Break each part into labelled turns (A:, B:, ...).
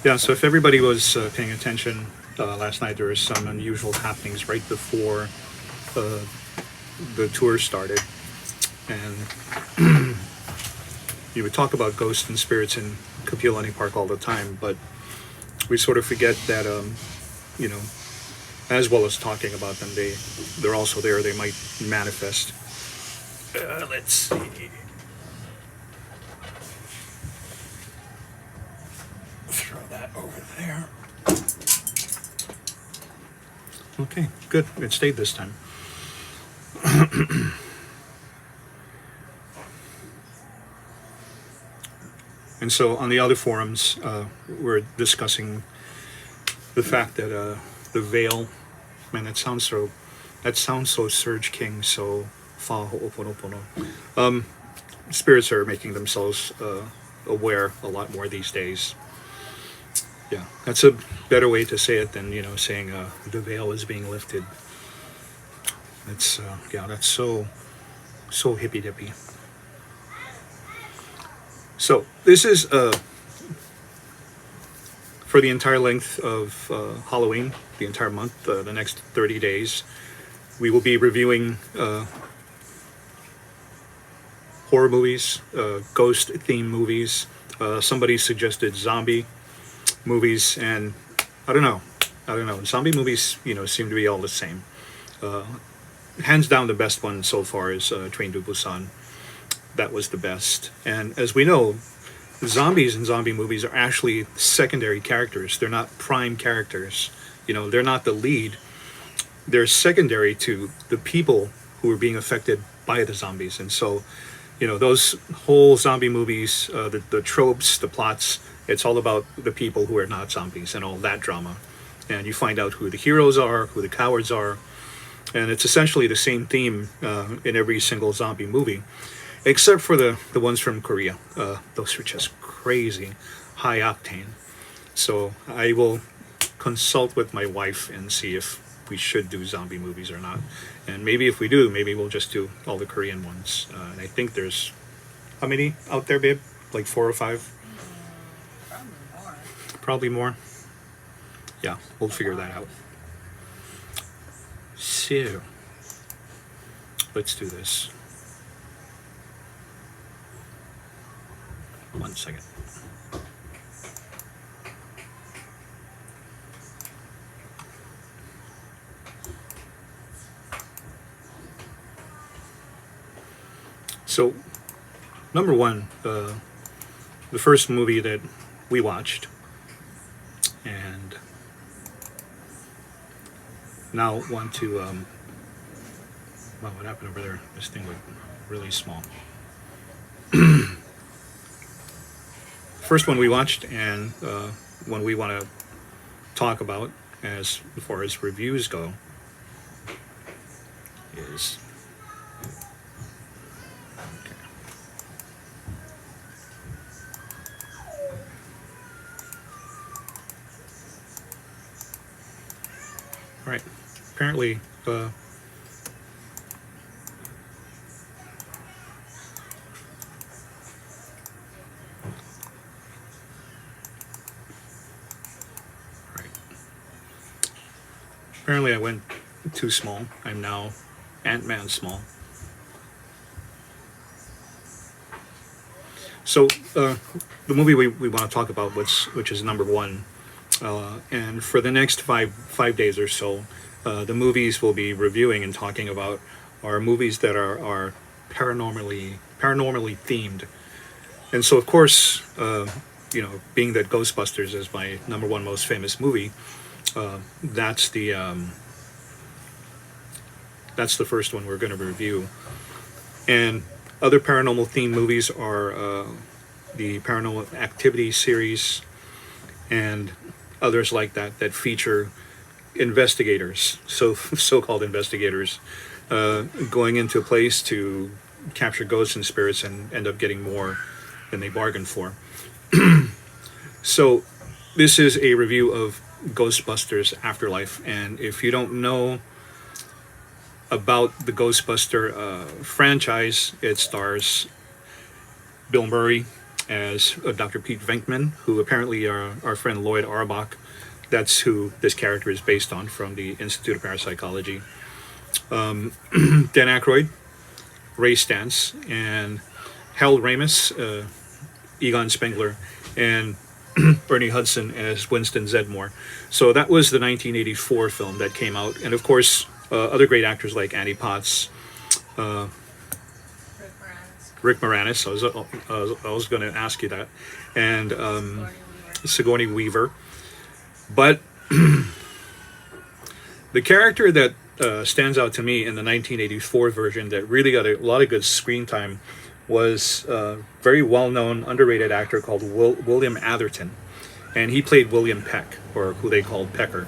A: Yeah, so if everybody was paying attention last night, there were some unusual happenings right before uh, the tour started. And you would talk about ghosts and spirits in Kapiolani Park all the time, but we sort of forget that, you know, as well as talking about them, they're also there. They might manifest. Let's see. Throw that over there. Okay, good. It stayed this time. And so on the other forums, we're discussing the fact that the veil, man, that sounds so Surge King, so fa ho'oponopono. Spirits are making themselves aware a lot more these days. Yeah, that's a better way to say it than saying the veil is being lifted. That's yeah, that's so hippy dippy. So this is for the entire length of Halloween, the entire month, the next 30 days. We will be reviewing horror movies, ghost themed movies. Somebody suggested zombie movies, and I don't know. I don't know. Zombie movies, seem to be all the same. Uh, Hands down, the best one so far is Train to Busan. That was the best. And as we know, zombies in zombie movies are actually secondary characters. They're not prime characters. They're not the lead. They're secondary to the people who are being affected by the zombies. And so, those whole zombie movies, the tropes, the plots, it's all about the people who are not zombies and all that drama. And you find out who the heroes are, who the cowards are. And it's essentially the same theme in every single zombie movie, except for the ones from Korea. Those are just crazy, high octane. So I will consult with my wife and see if we should do zombie movies or not. And maybe if we do, maybe we'll just do all the Korean ones. And I think there's, how many out there, babe? Like 4 or 5?
B: Probably more.
A: Probably more. Yeah, we'll figure that out. So, let's do this. 1 second. So, number one, the first movie that we watched, and now want to, wow, what happened over there? This thing went really small. First one we watched, and one we want to talk about as far as reviews go, is all right. Apparently, right. Apparently, I went too small. I'm now Ant-Man small. So, the movie we want to talk about, which is number one, and for the next five days or so, the movies we'll be reviewing and talking about are movies that are paranormally themed. And so, of course, being that Ghostbusters is my number one most famous movie, that's the first one we're going to review. And other paranormal themed movies are the Paranormal Activity series and others like that feature investigators, so-called investigators, going into a place to capture ghosts and spirits and end up getting more than they bargained for. So this is a review of Ghostbusters Afterlife, and if you don't know about the Ghostbuster franchise, it stars Bill Murray as Dr. Pete Venkman, who apparently our friend Lloyd Auerbach, that's who this character is based on from the Institute of Parapsychology. Dan Aykroyd, Ray Stantz, and Harold Ramis, Egon Spengler, and Ernie Hudson as Winston Zedmore. So that was the 1984 film that came out, and of course, other great actors like Annie Potts,
B: Rick Moranis.
A: Rick Moranis. I was going to ask you that, and
B: Sigourney
A: Sigourney
B: Weaver.
A: Weaver. But the character that stands out to me in the 1984 version that really got a lot of good screen time was a very well-known, underrated actor called William Atherton, and he played William Peck, or who they called Pecker.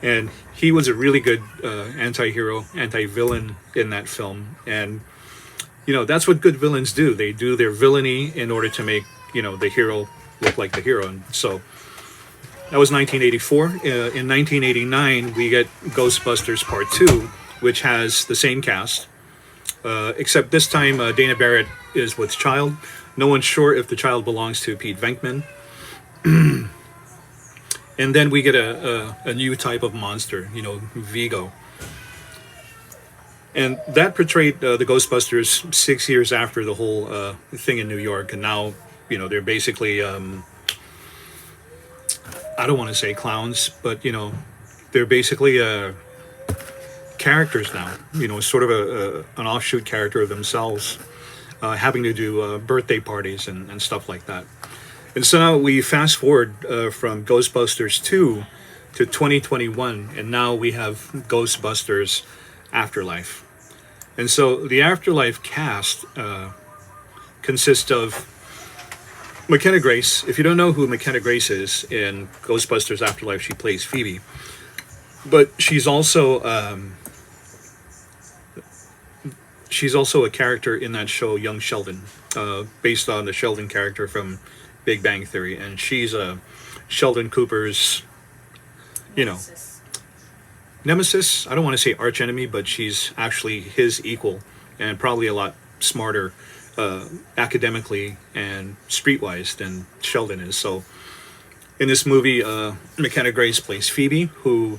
A: And he was a really good anti-hero, anti-villain in that film. And, you know, that's what good villains do. They do their villainy in order to make, you know, the hero look like the hero. And so that was 1984. In 1989, we get Ghostbusters Part 2, which has the same cast, except this time Dana Barrett is with child. No one's sure if the child belongs to Pete Venkman. And then we get a new type of monster, you know, Vigo. And that portrayed the Ghostbusters 6 years after the whole thing in New York. And now, you know, they're basically, I don't want to say clowns, but, you know, they're basically characters now, you know, sort of an offshoot character of themselves, having to do birthday parties and stuff like that. And so now we fast forward from Ghostbusters 2 to 2021, and now we have Ghostbusters Afterlife. And so the Afterlife cast consists of McKenna Grace. If you don't know who McKenna Grace is in Ghostbusters Afterlife, she plays Phoebe. But she's also a character in that show Young Sheldon, based on the Sheldon character from Big Bang Theory, and she's Sheldon Cooper's, you know, nemesis. I don't want to say arch enemy, but she's actually his equal, and probably a lot smarter academically and streetwise than Sheldon is. So in this movie, McKenna Grace plays Phoebe, who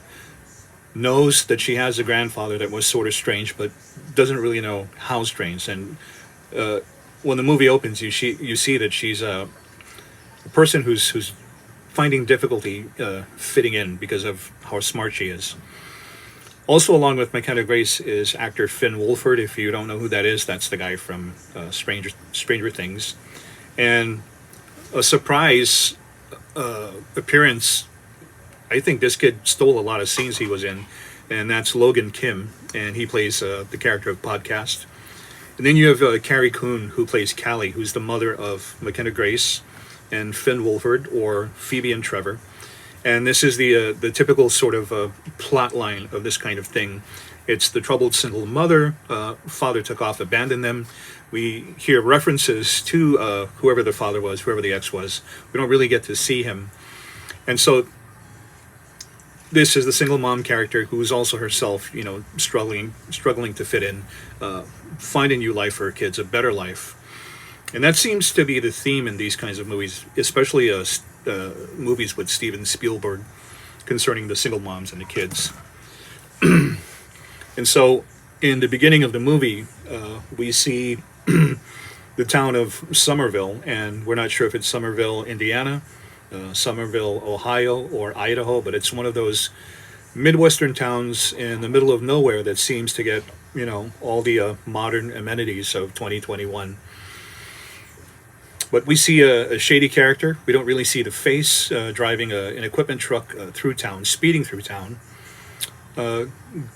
A: knows that she has a grandfather that was sort of strange, but doesn't really know how strange. And when the movie opens, you see that she's a person who's finding difficulty fitting in because of how smart she is. Also, along with McKenna Grace is actor Finn Wolfhard. If you don't know who that is, that's the guy from Stranger Things. And a surprise appearance. I think this kid stole a lot of scenes he was in, and that's Logan Kim, and he plays the character of Podcast. And then you have Carrie Coon, who plays Callie, who's the mother of McKenna Grace and Finn Wolfhard, or Phoebe and Trevor. And this is the typical sort of plot line of this kind of thing. It's the troubled single mother, father took off, abandoned them. We hear references to whoever the father was, whoever the ex was. We don't really get to see him. And so this is the single mom character who's also herself, you know, struggling to fit in, find a new life for her kids, a better life. And that seems to be the theme in these kinds of movies, especially movies with Steven Spielberg concerning the single moms and the kids. And so in the beginning of the movie, we see the town of Somerville, and we're not sure if it's Somerville, Indiana, Somerville, Ohio, or Idaho, but it's one of those Midwestern towns in the middle of nowhere that seems to get, you know, all the modern amenities of 2021. But we see a shady character. We don't really see the face, driving an equipment truck through town, speeding through town,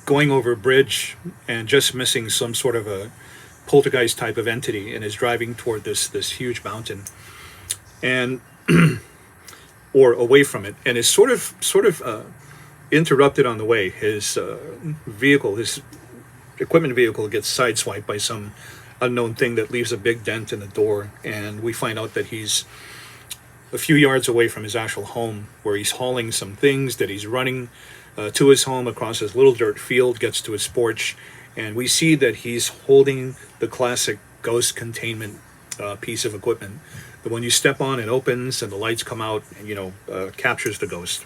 A: going over a bridge and just missing some sort of a poltergeist type of entity, and is driving toward this huge mountain, and or away from it, and is sort of interrupted on the way. His vehicle, his equipment vehicle, gets sideswiped by some unknown thing that leaves a big dent in the door, and we find out that he's a few yards away from his actual home, where he's hauling some things, that he's running to his home across his little dirt field, gets to his porch, and we see that he's holding the classic ghost containment piece of equipment. The one you step on, it opens and the lights come out and, captures the ghost.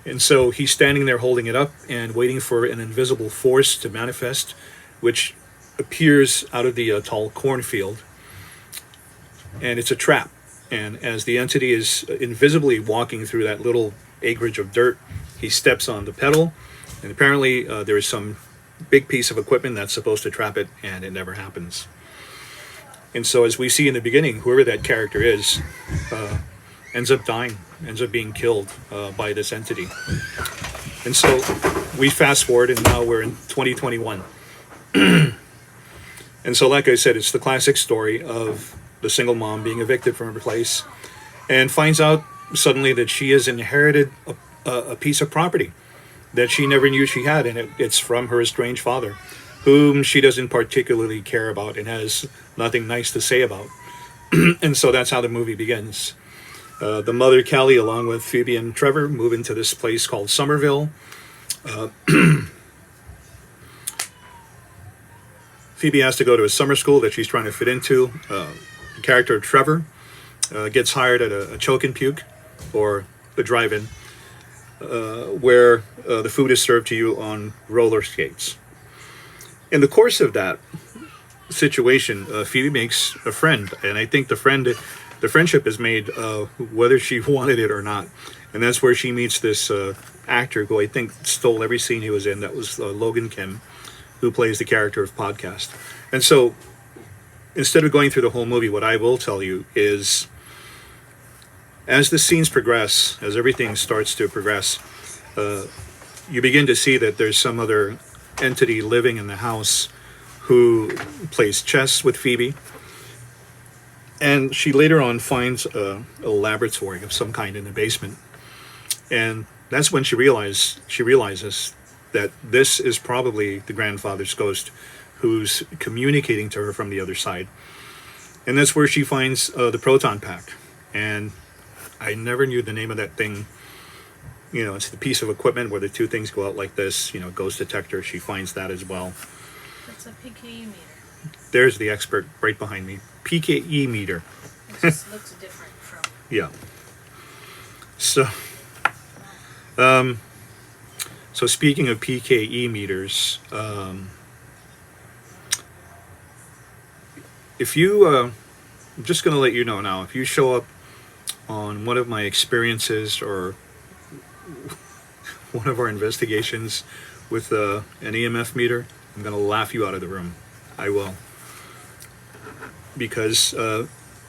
A: And so he's standing there holding it up and waiting for an invisible force to manifest, which appears out of the tall cornfield. And it's a trap. And as the entity is invisibly walking through that little acreage of dirt, he steps on the pedal. And apparently there is some big piece of equipment that's supposed to trap it, and it never happens. And so as we see in the beginning, whoever that character is ends up dying, ends up being killed by this entity. And so we fast forward, and now we're in 2021. And so, like I said, it's the classic story of the single mom being evicted from her place and finds out suddenly that she has inherited a piece of property that she never knew she had, and it's from her estranged father, whom she doesn't particularly care about and has nothing nice to say about. And so that's how the movie begins. The mother, Callie, along with Phoebe and Trevor, move into this place called Somerville. Phoebe has to go to a summer school that she's trying to fit into. The character of Trevor gets hired at a choke and puke, or the drive-in, where the food is served to you on roller skates. In the course of that situation, Phoebe makes a friend, and I think the friendship is made whether she wanted it or not. And that's where she meets this actor who I think stole every scene he was in. That was Logan Kim, who plays the character of Podcast. And so instead of going through the whole movie, what I will tell you is, as the scenes progress, as everything starts to progress, you begin to see that there's some other entity living in the house who plays chess with Phoebe. And she later on finds a laboratory of some kind in the basement. And that's when she realizes that this is probably the grandfather's ghost who's communicating to her from the other side. And that's where she finds the proton pack. And I never knew the name of that thing. It's the piece of equipment where the two things go out like this, ghost detector. She finds that as well.
B: It's a PKE meter.
A: There's the expert right behind me. PKE meter.
B: It just looks different from...
A: Yeah. So speaking of PKE meters, if you, I'm just going to let you know now, if you show up on one of my experiences or one of our investigations with an EMF meter, I'm going to laugh you out of the room. I will. Because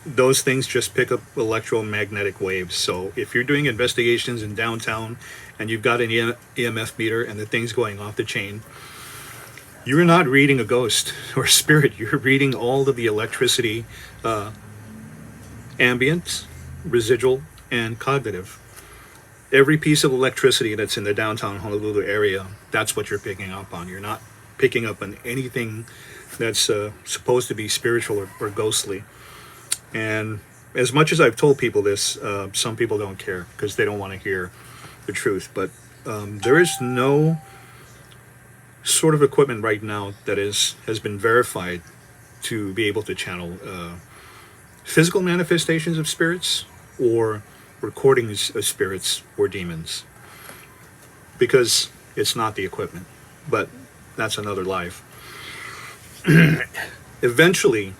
A: those things just pick up electromagnetic waves. So if you're doing investigations in downtown and you've got an EMF meter and the thing's going off the chain, you're not reading a ghost or spirit. You're reading all of the electricity, ambient, residual, and cognitive. Every piece of electricity that's in the downtown Honolulu area, that's what you're picking up on. You're not picking up on anything that's supposed to be spiritual or ghostly. And as much as I've told people this, some people don't care because they don't want to hear the truth. But there is no sort of equipment right now that has been verified to be able to channel physical manifestations of spirits or recordings of spirits or demons, because it's not the equipment. But that's another life. Eventually,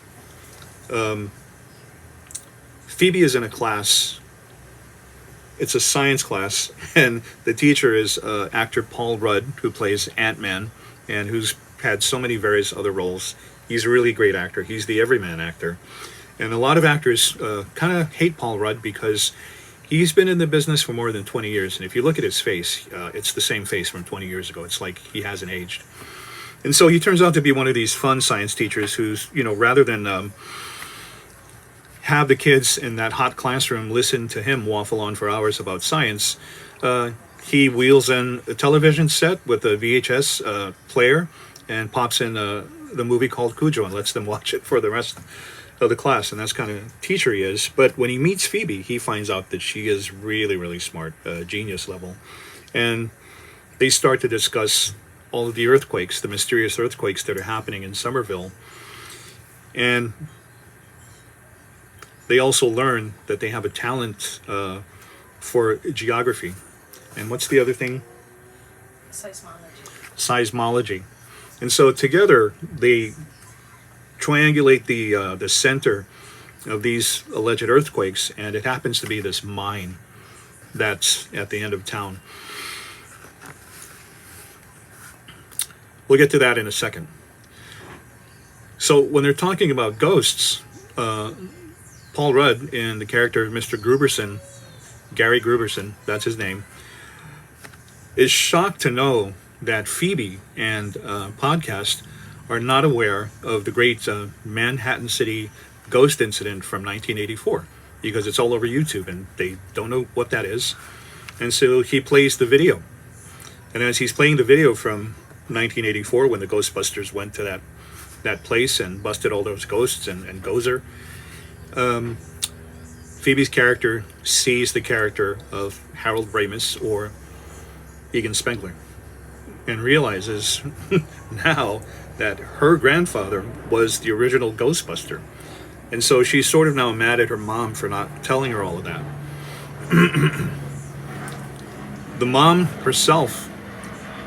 A: Phoebe is in a class. It's a science class, and the teacher is actor Paul Rudd, who plays Ant-Man, and who's had so many various other roles. He's a really great actor. He's the everyman actor. And a lot of actors kind of hate Paul Rudd because he's been in the business for more than 20 years. And if you look at his face, it's the same face from 20 years ago. It's like he hasn't aged. And so he turns out to be one of these fun science teachers who's, rather than have the kids in that hot classroom listen to him waffle on for hours about science, he wheels in a television set with a VHS player and pops in the movie called Cujo and lets them watch it for the rest of the class. And that's kind of teacher he is. But when he meets Phoebe, he finds out that she is really, really smart, genius level. And they start to discuss all of the earthquakes, the mysterious earthquakes that are happening in Somerville. And they also learn that they have a talent for geography. And what's the other thing?
B: Seismology.
A: Seismology. And so together they triangulate the center of these alleged earthquakes, and it happens to be this mine that's at the end of town. We'll get to that in a second. So when they're talking about ghosts, Paul Rudd in the character of Mr. Gruberson, Gary Gruberson, that's his name, is shocked to know that Phoebe and Podcast are not aware of the great Manhattan City ghost incident from 1984, because it's all over YouTube and they don't know what that is. And so he plays the video. And as he's playing the video from 1984, when the Ghostbusters went to that place and busted all those ghosts and Gozer, Phoebe's character sees the character of Harold Ramis, or Egon Spengler, and realizes now that her grandfather was the original Ghostbuster. And so she's sort of now mad at her mom for not telling her all of that. The mom herself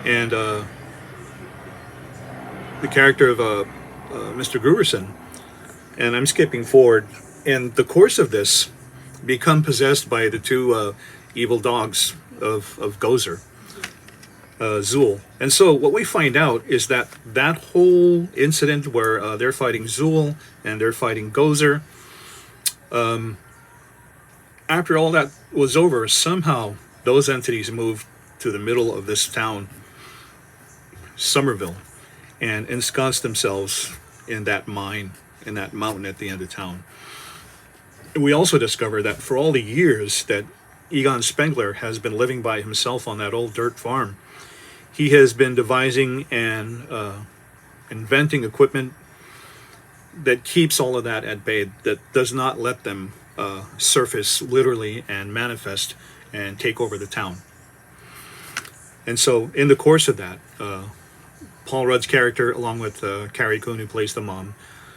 A: and the character of Mr. Gruberson, and I'm skipping forward, in the course of this, become possessed by the two evil dogs of Gozer, Zool. And so what we find out is that that whole incident where they're fighting Zool and they're fighting Gozer, after all that was over, somehow those entities moved to the middle of this town, Somerville, and ensconced themselves in that mine, in that mountain at the end of town. And we also discover that for all the years that Egon Spengler has been living by himself on that old dirt farm, he has been devising and inventing equipment that keeps all of that at bay, that does not let them surface literally and manifest and take over the town. And so in the course of that, Paul Rudd's character, along with Carrie Coon, who plays the mom,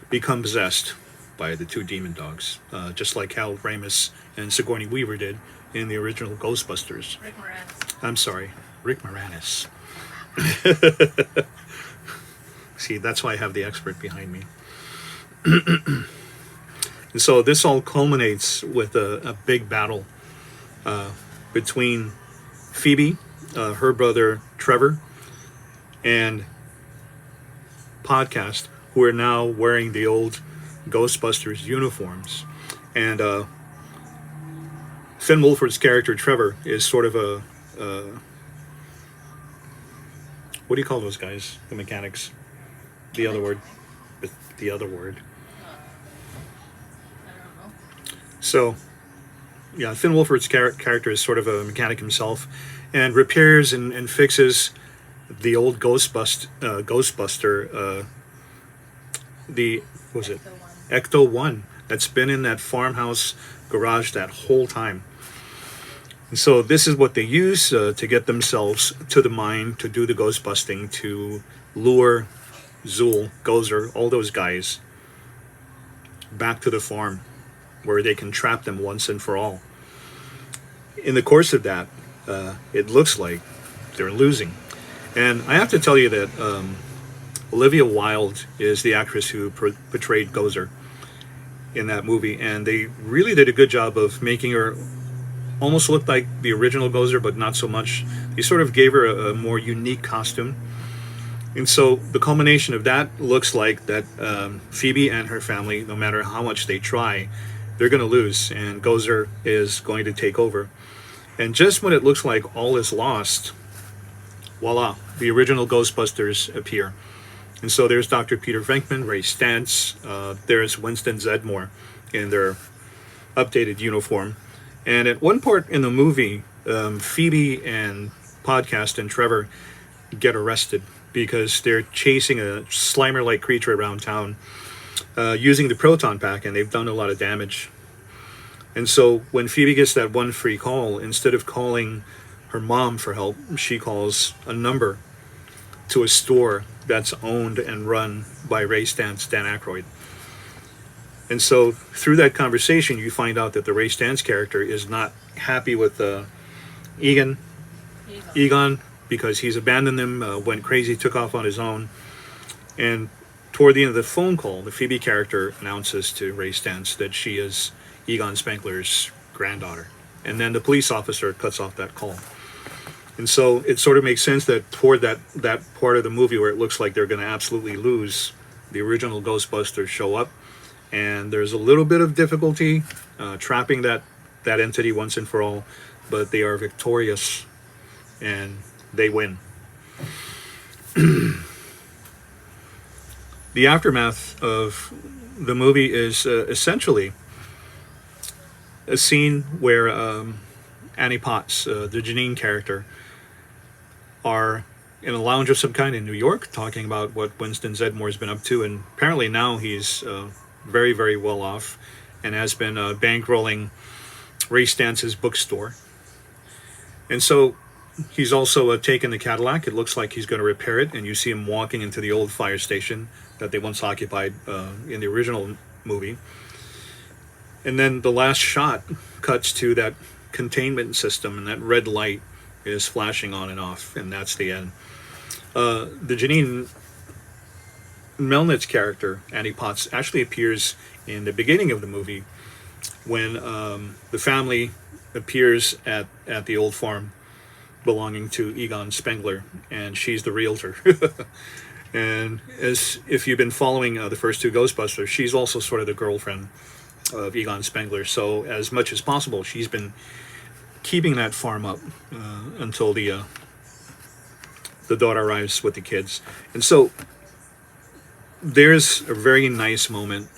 A: become possessed by the two demon dogs, just like Harold Ramis and Sigourney Weaver did in the original Ghostbusters.
B: Rick Moranis.
A: I'm sorry, Rick Moranis. See, that's why I have the expert behind me. And so this all culminates with a big battle between Phoebe, her brother Trevor, and Podcast, who are now wearing the old Ghostbusters uniforms. And Finn Wolford's character Trevor is sort of a what do you call those guys? The mechanics. The other word. The other word.
B: I don't know.
A: So, yeah, Finn Wolford's character is sort of a mechanic himself, and repairs and fixes the old Ghostbuster. The what was it?
B: The one.
A: Ecto 1 that's been in that farmhouse garage that whole time. And so this is what they use to get themselves to the mine, to do the ghost busting, to lure Zool, Gozer, all those guys back to the farm where they can trap them once and for all. In the course of that, it looks like they're losing. And I have to tell you that Olivia Wilde is the actress who portrayed Gozer in that movie, and they really did a good job of making her almost look like the original Gozer, but not so much. They sort of gave her a more unique costume. And so the culmination of that looks like that Phoebe and her family, no matter how much they try, they're going to lose, and Gozer is going to take over. And just when it looks like all is lost, voila, the original Ghostbusters appear. And so there's Dr. Peter Venkman, Ray Stantz, there's Winston Zedmore in their updated uniform. And at one part in the movie, Phoebe and Podcast and Trevor get arrested because they're chasing a Slimer-like creature around town using the proton pack, and they've done a lot of damage. And so when Phoebe gets that one free call, instead of calling her mom for help, she calls a number to a store that's owned and run by Ray Stantz, Dan Aykroyd. And so through that conversation, you find out that the Ray Stantz character is not happy with Egon,
B: Egon.
A: Egon, because he's abandoned him, went crazy, took off on his own. And toward the end of the phone call, the Phoebe character announces to Ray Stantz that she is Egon Spengler's granddaughter. And then the police officer cuts off that call. And so it sort of makes sense that toward that part of the movie where it looks like they're going to absolutely lose, the original Ghostbusters show up. And there's a little bit of difficulty trapping that entity once and for all, but they are victorious and they win. The aftermath of the movie is essentially a scene where Annie Potts, the Janine character, are in a lounge of some kind in New York talking about what Winston Zedmore's been up to, and apparently now he's very, very well off and has been bankrolling Ray Stantz's bookstore. And so he's also taken the Cadillac. It looks like he's going to repair it, and you see him walking into the old fire station that they once occupied in the original movie. And then the last shot cuts to that containment system, and that red light is flashing on and off, and that's the end. The Janine Melnitz's character, Annie Potts, actually appears in the beginning of the movie when the family appears at the old farm belonging to Egon Spengler, and she's the realtor. And as if you've been following the first two Ghostbusters, she's also sort of the girlfriend of Egon Spengler. So as much as possible, she's been keeping that farm up until the daughter arrives with the kids. And so there's a very nice moment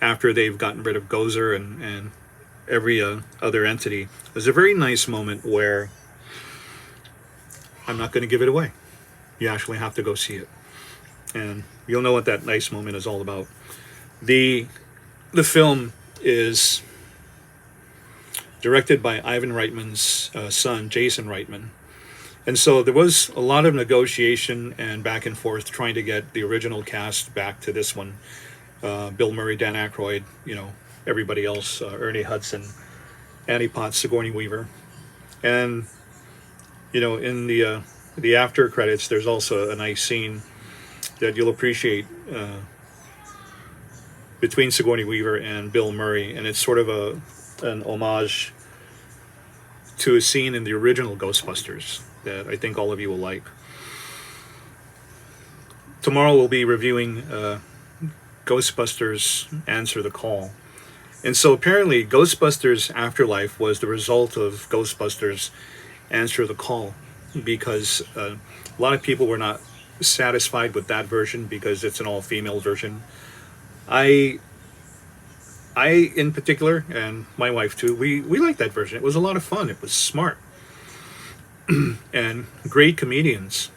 A: after they've gotten rid of Gozer and every other entity. There's a very nice moment where I'm not going to give it away. You actually have to go see it, and you'll know what that nice moment is all about. The film is directed by Ivan Reitman's son, Jason Reitman. And so there was a lot of negotiation and back and forth trying to get the original cast back to this one. Bill Murray, Dan Aykroyd, everybody else, Ernie Hudson, Annie Potts, Sigourney Weaver. And, in the after credits, there's also a nice scene that you'll appreciate between Sigourney Weaver and Bill Murray. And it's sort of an homage to a scene in the original Ghostbusters that I think all of you will like. Tomorrow we'll be reviewing Ghostbusters Answer the Call. And so apparently Ghostbusters Afterlife was the result of Ghostbusters Answer the Call, because a lot of people were not satisfied with that version because it's an all-female version. I in particular, and my wife too, we liked that version. It was a lot of fun. It was smart. And great comedians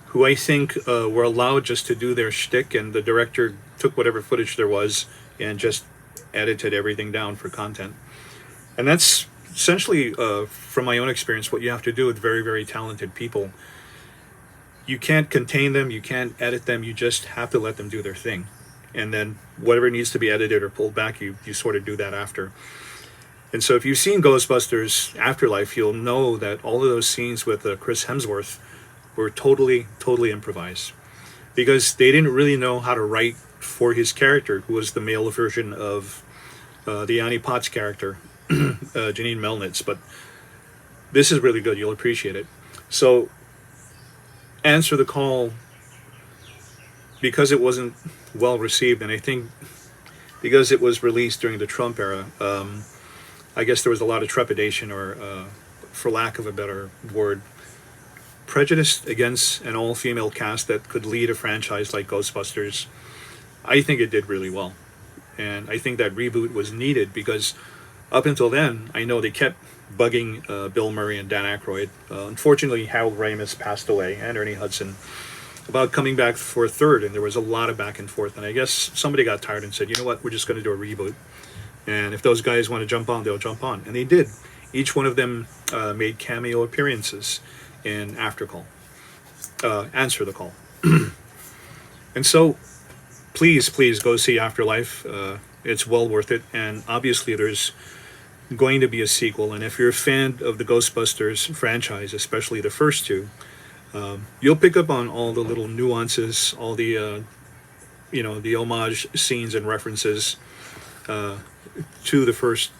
A: who I think were allowed just to do their shtick, and the director took whatever footage there was and just edited everything down for content. And that's essentially, from my own experience, what you have to do with very, very talented people. You can't contain them, you can't edit them, you just have to let them do their thing. And then whatever needs to be edited or pulled back, you sort of do that after. And so if you've seen Ghostbusters Afterlife, you'll know that all of those scenes with Chris Hemsworth were totally, totally improvised. Because they didn't really know how to write for his character, who was the male version of the Annie Potts character, Janine Melnitz. But this is really good. You'll appreciate it. So, Answer the Call, because it wasn't well received, and I think because it was released during the Trump era, I guess there was a lot of trepidation, or for lack of a better word, prejudice against an all-female cast that could lead a franchise like Ghostbusters. I think it did really well. And I think that reboot was needed, because up until then, I know they kept bugging Bill Murray and Dan Aykroyd. Unfortunately, Harold Ramis passed away, and Ernie Hudson, about coming back for a third, and there was a lot of back and forth. And I guess somebody got tired and said, you know what, we're just going to do a reboot. And if those guys want to jump on, they'll jump on. And they did. Each one of them made cameo appearances in Answer the Call. And so please go see Afterlife. It's well worth it, and obviously there's going to be a sequel. And if you're a fan of the Ghostbusters franchise, especially the first two, you'll pick up on all the little nuances, all the the homage scenes and references to the first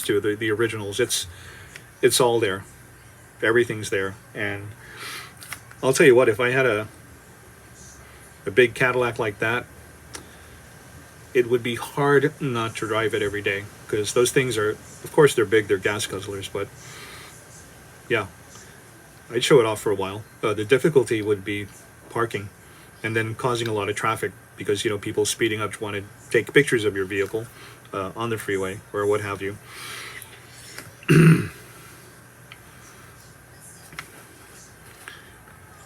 A: two, the originals. It's all there. Everything's there. And I'll tell you what, if I had a big Cadillac like that, it would be hard not to drive it every day, because those things are, of course, they're big, they're gas guzzlers, but yeah, I'd show it off for a while. The difficulty would be parking, and then causing a lot of traffic, because people speeding up want to take pictures of your vehicle on the freeway or what have you.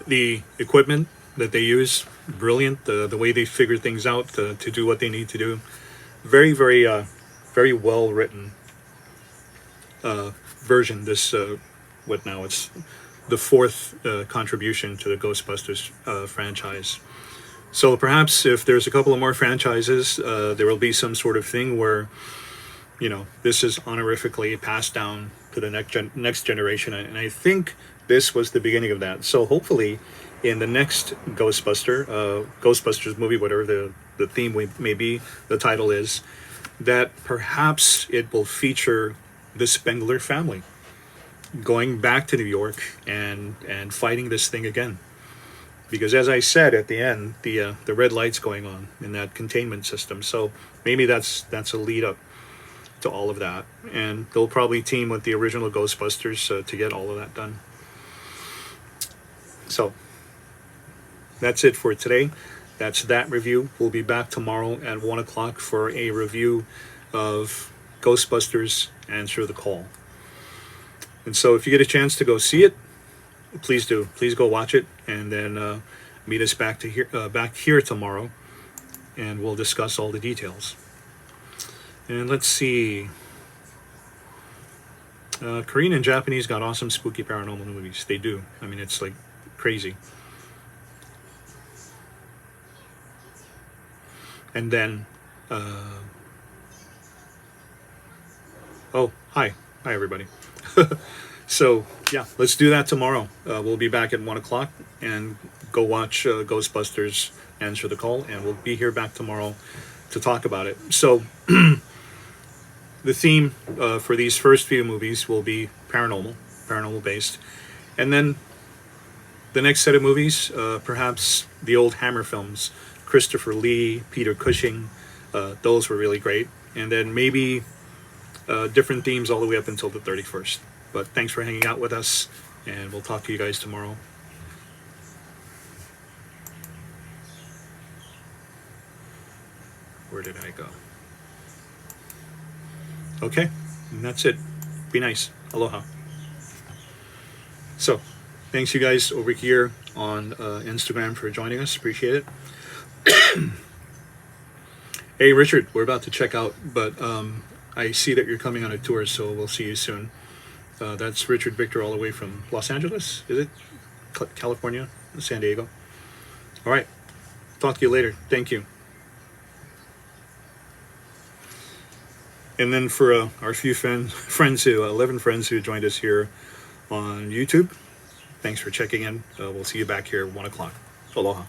A: The equipment that they use, brilliant. The way they figure things out to do what they need to do, very very well written version. This what now? It's the fourth contribution to the Ghostbusters franchise. So perhaps if there's a couple of more franchises, there will be some sort of thing where this is honorifically passed down to the next generation, and I think this was the beginning of that. So hopefully, in the next Ghostbusters movie, whatever the theme may be, the title is, that perhaps it will feature the Spengler family going back to New York and fighting this thing again. Because as I said at the end, the red light's going on in that containment system. So maybe that's a lead up to all of that, and they'll probably team with the original Ghostbusters to get all of that done. So that's it for today. That's that review. We'll be back tomorrow at 1 o'clock for a review of Ghostbusters Answer the Call. And so if you get a chance to go see it, please do. Please go watch it, and then meet us back here tomorrow, and we'll discuss all the details. And let's see. Korean and Japanese got awesome spooky paranormal movies. They do. I mean, it's like crazy. And then, oh, hi everybody. So yeah, let's do that tomorrow. We'll be back at 1 o'clock, and go watch Ghostbusters Answer the Call, and we'll be here back tomorrow to talk about it. So the theme for these first few movies will be paranormal based, and then the next set of movies, perhaps the old Hammer films, Christopher Lee, Peter Cushing, those were really great, and then maybe different themes all the way up until the 31st. But thanks for hanging out with us, and we'll talk to you guys tomorrow. Where did I go? Okay, and that's it. Be nice. Aloha. So, thanks you guys over here on Instagram for joining us. Appreciate it. Hey, Richard, we're about to check out, but I see that you're coming on a tour, so we'll see you soon. That's Richard Victor all the way from Los Angeles, is it? California? San Diego? All right. Talk to you later. Thank you. And then for our few 11 friends who joined us here on YouTube, thanks for checking in. We'll see you back here at 1 o'clock. Aloha.